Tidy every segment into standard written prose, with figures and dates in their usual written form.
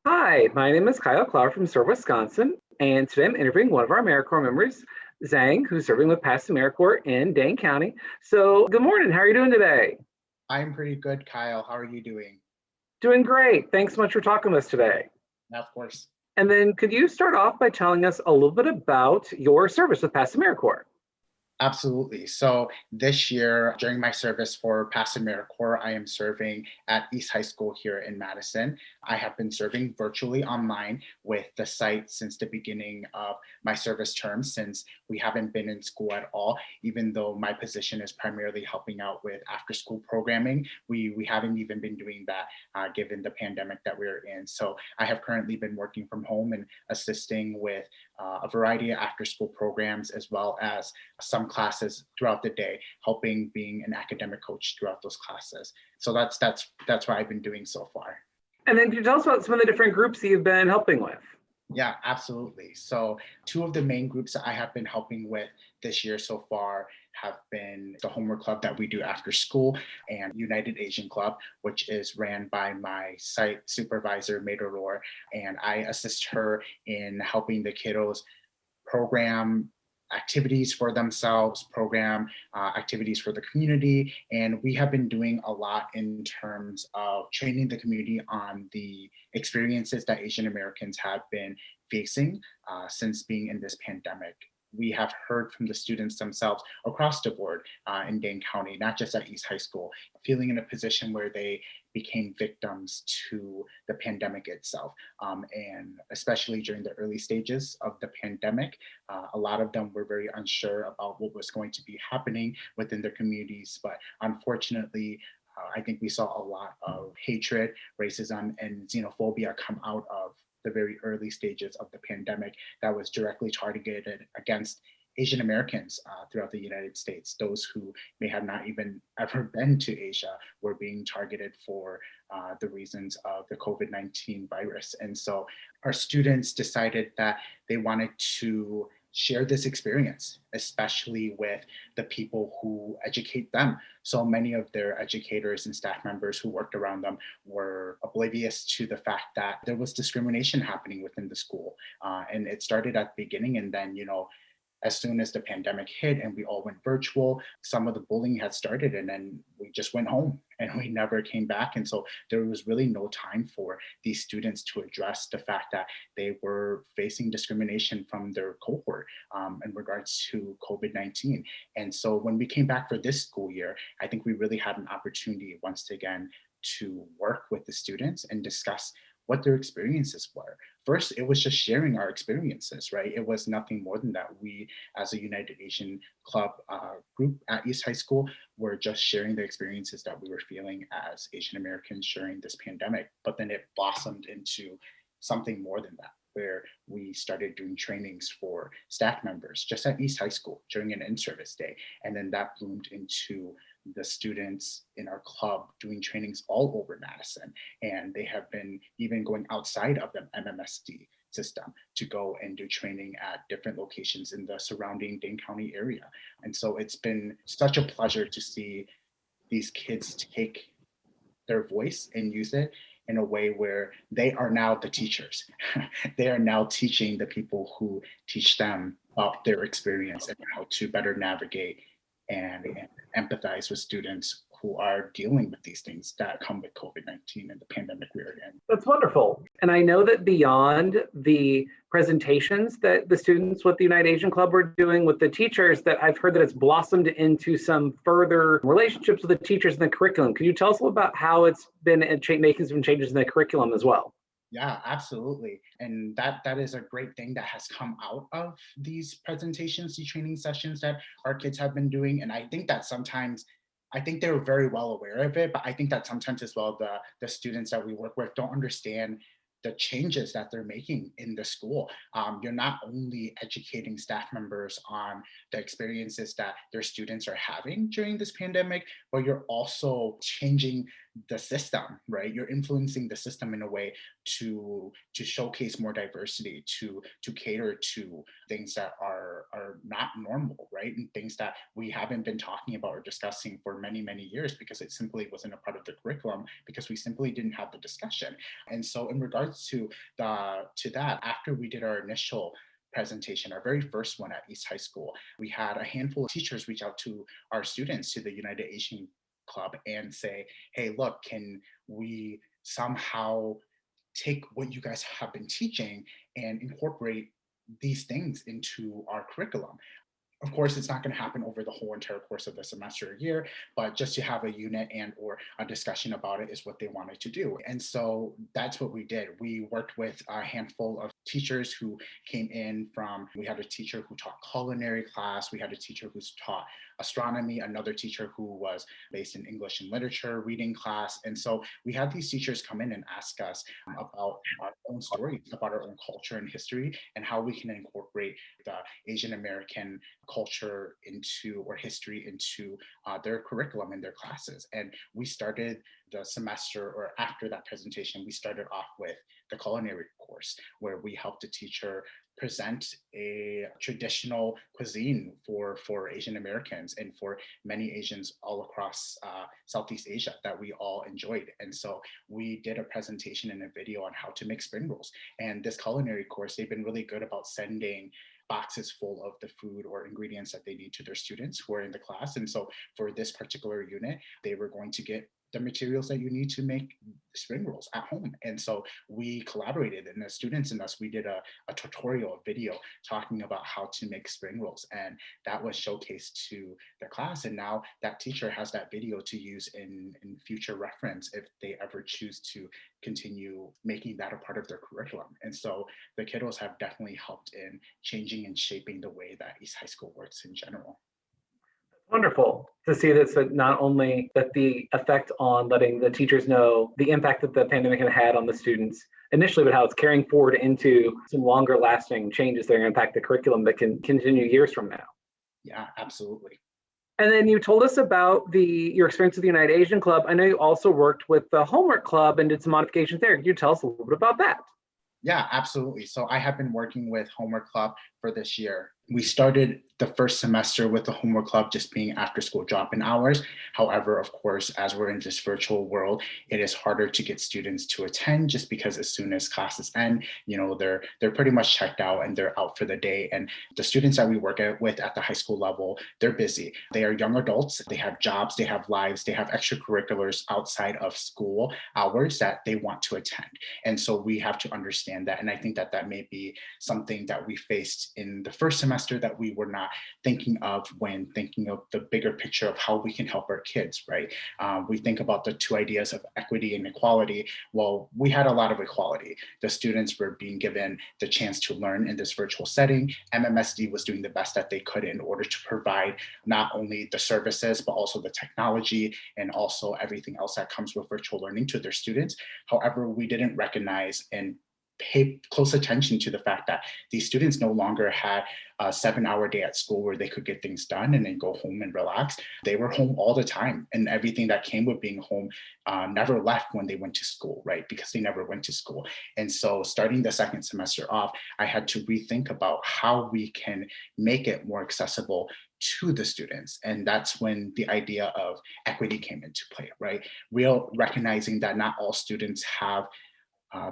Hi, my name is Kyle Cloud from Serve, Wisconsin, and today I'm interviewing one of our AmeriCorps members, Xang, who's serving with PASS AmeriCorps in Dane County. So, good morning. How are you doing today? I'm pretty good, Kyle. How are you doing? Doing great. Thanks so much for talking with us today. Of course. And then, could you start off by telling us a little bit about your service with PASS AmeriCorps? Absolutely. So this year, during my service for PASS AmeriCorps, I am serving at East High School here in Madison. I have been serving virtually online with the site since the beginning of my service term, since we haven't been in school at all. Even though my position is primarily helping out with after-school programming, we haven't even been doing that given the pandemic that we're in. So I have currently been working from home and assisting with a variety of after-school programs, as well as some classes throughout the day, helping being an academic coach throughout those classes. So that's what I've been doing so far. And then, could you tell us about some of the different groups that you've been helping with? Yeah, absolutely. So two of the main groups that I have been helping with this year so far have been the homework club that we do after school and United Asian Club, which is ran by my site supervisor, Maida Rohr, and I assist her in helping the kiddos program activities for themselves, program activities for the community. And we have been doing a lot in terms of training the community on the experiences that Asian Americans have been facing since being in this pandemic. We have heard from the students themselves across the board in Dane County, not just at East High School, feeling in a position where they became victims to the pandemic itself. And especially during the early stages of the pandemic, a lot of them were very unsure about what was going to be happening within their communities. But unfortunately, I think we saw a lot of hatred, racism, and xenophobia come out of the very early stages of the pandemic that was directly targeted against Asian Americans throughout the United States. Those who may have not even ever been to Asia were being targeted for the reasons of the COVID-19 virus. And so our students decided that they wanted to share this experience, especially with the people who educate them. So many of their educators and staff members who worked around them were oblivious to the fact that there was discrimination happening within the school. And it started at the beginning, and then, as soon as the pandemic hit and we all went virtual, some of the bullying had started, and then we just went home and we never came back. And so there was really no time for these students to address the fact that they were facing discrimination from their cohort in regards to COVID-19. And so when we came back for this school year, I think we really had an opportunity once again to work with the students and discuss what their experiences were. First, it was just sharing our experiences, right? It was nothing more than that. We, as a United Asian Club group at East High School, were just sharing the experiences that we were feeling as Asian Americans during this pandemic. But then it blossomed into something more than that, where we started doing trainings for staff members just at East High School during an in-service day. And then that bloomed into the students in our club doing trainings all over Madison. And they have been even going outside of the MMSD system to go and do training at different locations in the surrounding Dane County area. And so it's been such a pleasure to see these kids take their voice and use it in a way where they are now the teachers. They are now teaching the people who teach them about their experience and how to better navigate and empathize with students who are dealing with these things that come with COVID-19 and the pandemic we're in. That's wonderful. And I know that beyond the presentations that the students with the United Asian Club were doing with the teachers, that I've heard that it's blossomed into some further relationships with the teachers in the curriculum. Could you tell us a little about how it's been making some changes in the curriculum as well? Yeah, absolutely. And that is a great thing that has come out of these presentations, these training sessions that our kids have been doing. And I think that sometimes I think they're very well aware of it, but I think that sometimes as well the students that we work with don't understand the changes that they're making in the school. You're not only educating staff members on the experiences that their students are having during this pandemic, but you're also changing the system, right? You're influencing the system in a way to showcase more diversity, to cater to things that are not normal, right? And things that we haven't been talking about or discussing for many, many years because it simply wasn't a part of the curriculum because we simply didn't have the discussion. And so in regards regards to that, after we did our initial presentation, our very first one at East High School, we had a handful of teachers reach out to our students, to the United Asian Club, and say, hey, look, can we somehow take what you guys have been teaching and incorporate these things into our curriculum? Of course, it's not going to happen over the whole entire course of the semester or year, but just to have a unit and or a discussion about it is what they wanted to do. And so that's what we did. We worked with a handful of teachers who came in from, we had a teacher who taught culinary class, we had a teacher who's taught astronomy, another teacher who was based in English and literature reading class. And so we had these teachers come in and ask us about our own stories, about our own culture and history, and how we can incorporate the Asian American culture into, or history into their curriculum and their classes. And we started the semester, or after that presentation, we started off with the culinary course, where we helped the teacher present a traditional cuisine for Asian Americans and for many Asians all across Southeast Asia that we all enjoyed. And so we did a presentation and a video on how to make spring rolls. And this culinary course, they've been really good about sending boxes full of the food or ingredients that they need to their students who are in the class. And so for this particular unit, they were going to get the materials that you need to make spring rolls at home. And so we collaborated, and the students and us, we did a tutorial video talking about how to make spring rolls. And that was showcased to the class. And now that teacher has that video to use in future reference if they ever choose to continue making that a part of their curriculum. And so the kiddos have definitely helped in changing and shaping the way that East High School works in general. Wonderful to see this, that not only that the effect on letting the teachers know the impact that the pandemic had on the students initially, but how it's carrying forward into some longer lasting changes that are going to impact the curriculum that can continue years from now. Yeah, absolutely. And then you told us about your experience with the United Asian Club. I know you also worked with the Homework Club and did some modifications there. Could you tell us a little bit about that? Yeah, absolutely. So I have been working with Homework Club for this year. We started the first semester with the Homework Club just being after school drop-in hours. However, of course, as we're in this virtual world, it is harder to get students to attend just because as soon as classes end, they're pretty much checked out and they're out for the day. And the students that we work with at the high school level, they're busy. They are young adults, they have jobs, they have lives, they have extracurriculars outside of school hours that they want to attend. And so we have to understand that. And I think that that may be something that we faced in the first semester that we were not thinking of when thinking of the bigger picture of how we can help our kids, right? We think about the two ideas of equity and equality. Well, we had a lot of equality. The students were being given the chance to learn in this virtual setting. MMSD was doing the best that they could in order to provide not only the services, but also the technology and also everything else that comes with virtual learning to their students. However, we didn't recognize and pay close attention to the fact that these students no longer had a 7-hour day at school where they could get things done and then go home and relax. They were home all the time, and everything that came with being home never left when they went to school, right? Because they never went to school. And so starting the second semester off, I had to rethink about how we can make it more accessible to the students. And that's when the idea of equity came into play, right? Recognizing that not all students have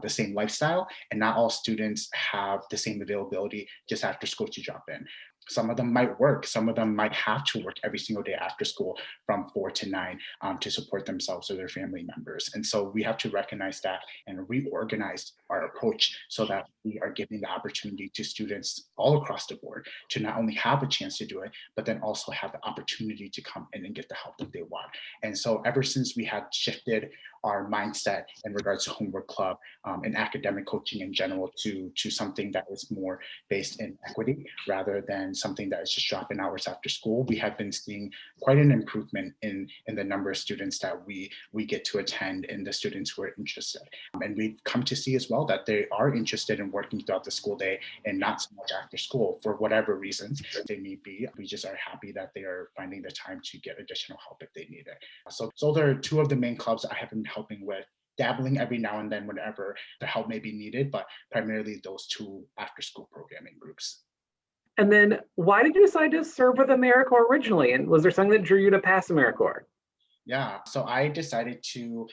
the same lifestyle, and not all students have the same availability just after school to drop in. Some of them might work, some of them might have to work every single day after school from 4 to 9 to support themselves or their family members. And so we have to recognize that and reorganize our approach so that we are giving the opportunity to students all across the board to not only have a chance to do it, but then also have the opportunity to come in and get the help that they want. And so ever since we had shifted our mindset in regards to Homework Club and academic coaching in general to something that is more based in equity rather than something that is just dropping hours after school, we have been seeing quite an improvement in the number of students that we get to attend and the students who are interested. And we've come to see as well that they are interested in working throughout the school day and not so much after school for whatever reasons they may be. We just are happy that they are finding the time to get additional help if they need it. So there are two of the main clubs I have been helping with, dabbling every now and then whenever the help may be needed, but primarily those two after school programming groups. And then why did you decide to serve with AmeriCorps originally? And was there something that drew you to PASS AmeriCorps? Yeah, so I decided to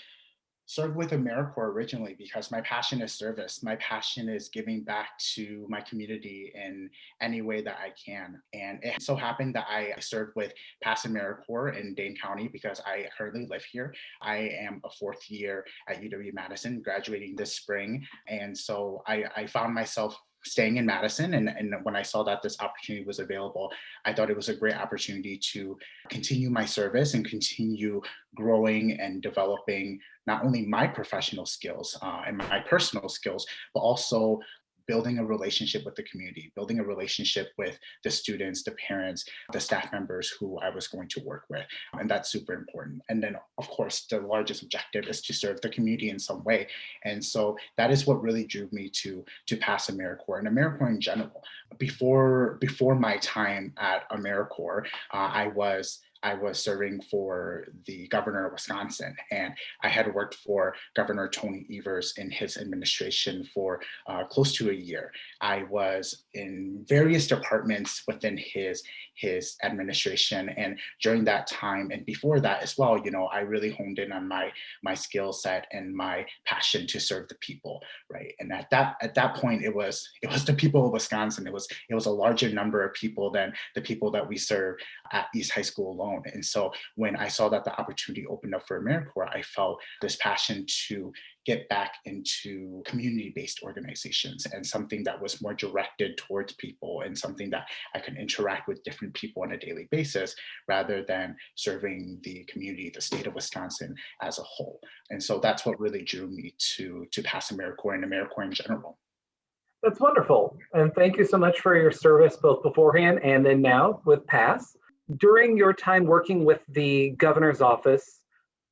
served with AmeriCorps originally because my passion is service. My passion is giving back to my community in any way that I can. And it so happened that I served with PASS AmeriCorps in Dane County because I currently live here. I am a fourth year at UW-Madison, graduating this spring. And so I found myself staying in Madison. And when I saw that this opportunity was available, I thought it was a great opportunity to continue my service and continue growing and developing not only my professional skills and my personal skills, but also building a relationship with the community, building a relationship with the students, the parents, the staff members who I was going to work with. And that's super important. And then, of course, the largest objective is to serve the community in some way. And so that is what really drew me to PASS AmeriCorps and AmeriCorps in general. Before my time at AmeriCorps, I was serving for the governor of Wisconsin, and I had worked for Governor Tony Evers in his administration for close to a year. I was in various departments within his administration, and during that time and before that as well, I really honed in on my skill set and my passion to serve the people, right? And at that point, it was the people of Wisconsin. It was a larger number of people than the people that we serve at East High School alone. And so when I saw that the opportunity opened up for AmeriCorps, I felt this passion to get back into community-based organizations and something that was more directed towards people and something that I could interact with different people on a daily basis rather than serving the community, the state of Wisconsin as a whole. And so that's what really drew me to PASS AmeriCorps and AmeriCorps in general. That's wonderful. And thank you so much for your service both beforehand and then now with PASS. During your time working with the governor's office,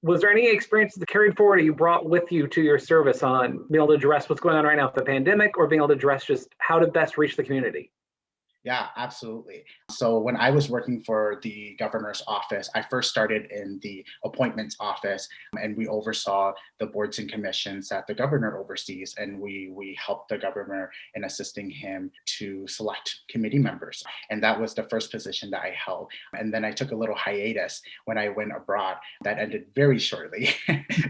was there any experiences that carried forward or you brought with you to your service on being able to address what's going on right now with the pandemic or being able to address just how to best reach the community? Yeah, absolutely. So when I was working for the governor's office, I first started in the appointments office, and we oversaw the boards and commissions that the governor oversees. And we helped the governor in assisting him to select committee members. And that was the first position that I held. And then I took a little hiatus when I went abroad. That ended very shortly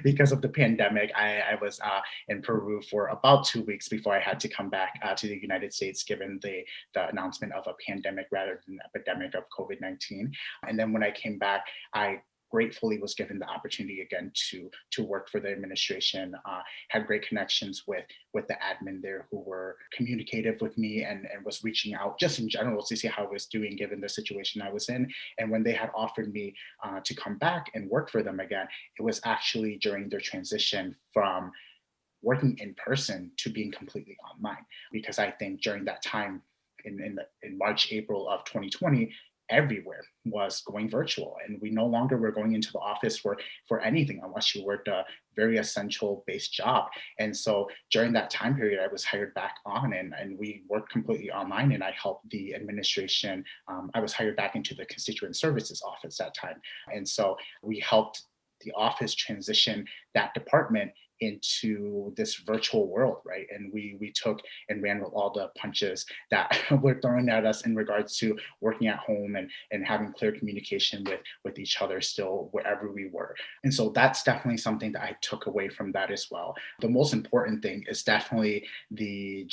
because of the pandemic. I was in Peru for about 2 weeks before I had to come back to the United States, given the announcement of a pandemic rather than an epidemic of COVID-19. And then when I came back, I gratefully was given the opportunity again to work for the administration, had great connections with the admin there who were communicative with me and was reaching out just in general to see how I was doing given the situation I was in. And when they had offered me to come back and work for them again, it was actually during their transition from working in person to being completely online. Because I think during that time, in March, April of 2020, everywhere was going virtual, and we no longer were going into the office for anything unless you worked a very essential based job. And so during that time period, I was hired back on, and we worked completely online, and I helped the administration. I was hired back into the constituent services office that time, and so we helped the office transition that department into this virtual world, right? And we took and ran with all the punches that were thrown at us in regards to working at home and having clear communication with each other still wherever we were. And so that's definitely something that I took away from that as well. The most important thing is definitely the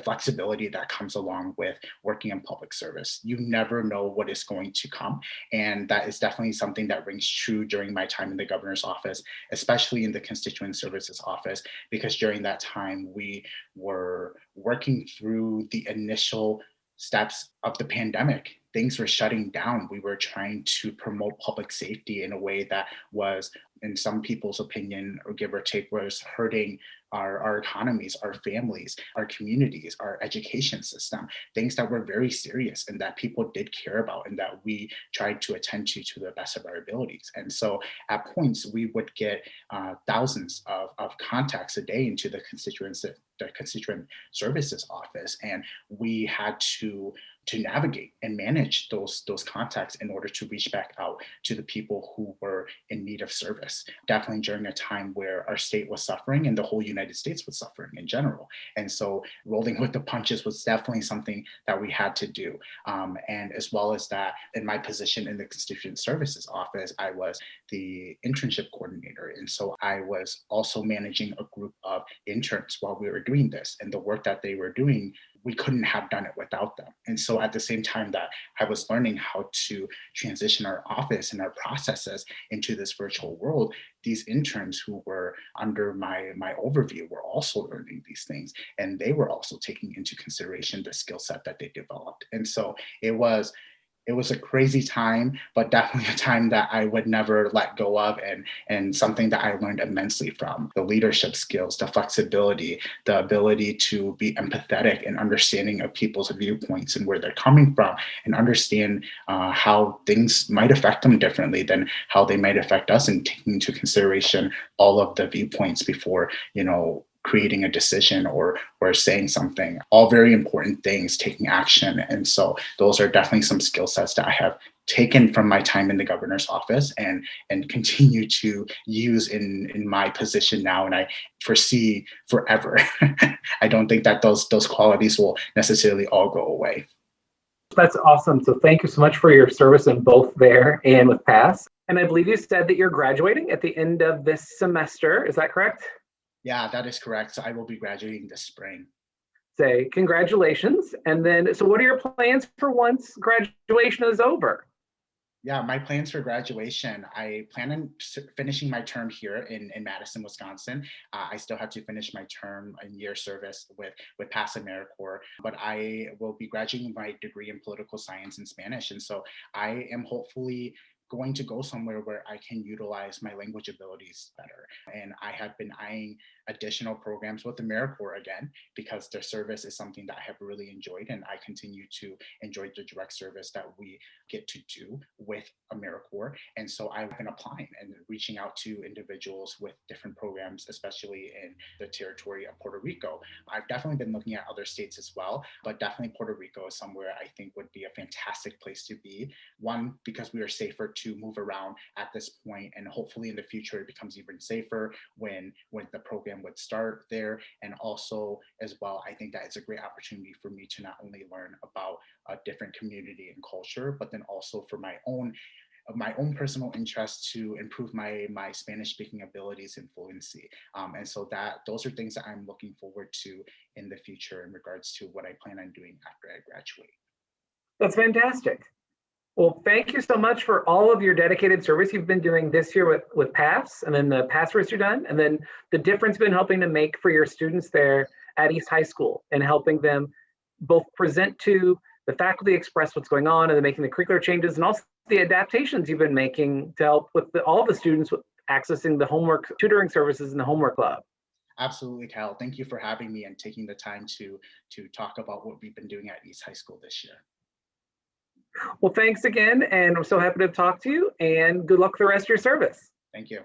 flexibility that comes along with working in public service. You never know what is going to come. And that is definitely something that rings true during my time in the governor's office, especially in the constituent services office, because during that time we were working through the initial steps of the pandemic. Things were shutting down. We were trying to promote public safety in a way that was, in some people's opinion, or give or take, was hurting our economies, our families, our communities, our education system, things that were very serious and that people did care about and that we tried to attend to the best of our abilities. And so at points, we would get thousands of contacts a day into the constituent services office. And we had to navigate and manage those contacts in order to reach back out to the people who were in need of service. Definitely during a time where our state was suffering and the whole United States was suffering in general. And so rolling with the punches was definitely something that we had to do. And as well as that, in my position in the Constituent Services Office, I was the internship coordinator. And so I was also managing a group of interns while we were doing this. And the work that they were doing, we couldn't have done it without them. And so at the same time that I was learning how to transition our office and our processes into this virtual world, these interns who were under my overview were also learning these things. And they were also taking into consideration the skill set that they developed. And so it was a crazy time, but definitely a time that I would never let go of, and something that I learned immensely from. The leadership skills, the flexibility, the ability to be empathetic and understanding of people's viewpoints and where they're coming from, and understand how things might affect them differently than how they might affect us, and taking into consideration all of the viewpoints before, creating a decision or saying something. All very important things, taking action. And so those are definitely some skill sets that I have taken from my time in the governor's office and continue to use in my position now. And I foresee forever. I don't think that those qualities will necessarily all go away. That's awesome. So thank you so much for your service in both there and with PASS. And I believe you said that you're graduating at the end of this semester. Is that correct? Yeah, that is correct. So I will be graduating this spring. Say congratulations. And then, so what are your plans for once graduation is over? Yeah, my plans for graduation, I plan on finishing my term here in Madison, Wisconsin. I still have to finish my term in year service with PASS AmeriCorps, but I will be graduating my degree in political science and Spanish. And so I am hopefully going to go somewhere where I can utilize my language abilities better. And I have been eyeing additional programs with AmeriCorps again, because their service is something that I have really enjoyed, and I continue to enjoy the direct service that we get to do with AmeriCorps. And so I've been applying and reaching out to individuals with different programs, especially in the territory of Puerto Rico. I've definitely been looking at other states as well, but definitely Puerto Rico is somewhere I think would be a fantastic place to be. One, because we are safer to move around at this point, and hopefully in the future it becomes even safer when the program would start there. And also as well, I think that it's a great opportunity for me to not only learn about a different community and culture, but then also for my own personal interest to improve my Spanish speaking abilities and fluency. And so those are things that I'm looking forward to in the future in regards to what I plan on doing after I graduate. That's fantastic. Well, thank you so much for all of your dedicated service you've been doing this year with PASS, and then the PASS course you've done, and then the difference you've been helping to make for your students there at East High School, and helping them both present to the faculty, express what's going on, and then making the curricular changes, and also the adaptations you've been making to help with all the students with accessing the homework tutoring services in the homework club. Absolutely, Kyle. Thank you for having me and taking the time to talk about what we've been doing at East High School this year. Well, thanks again, and I'm so happy to talk to you, and good luck for the rest of your service. Thank you.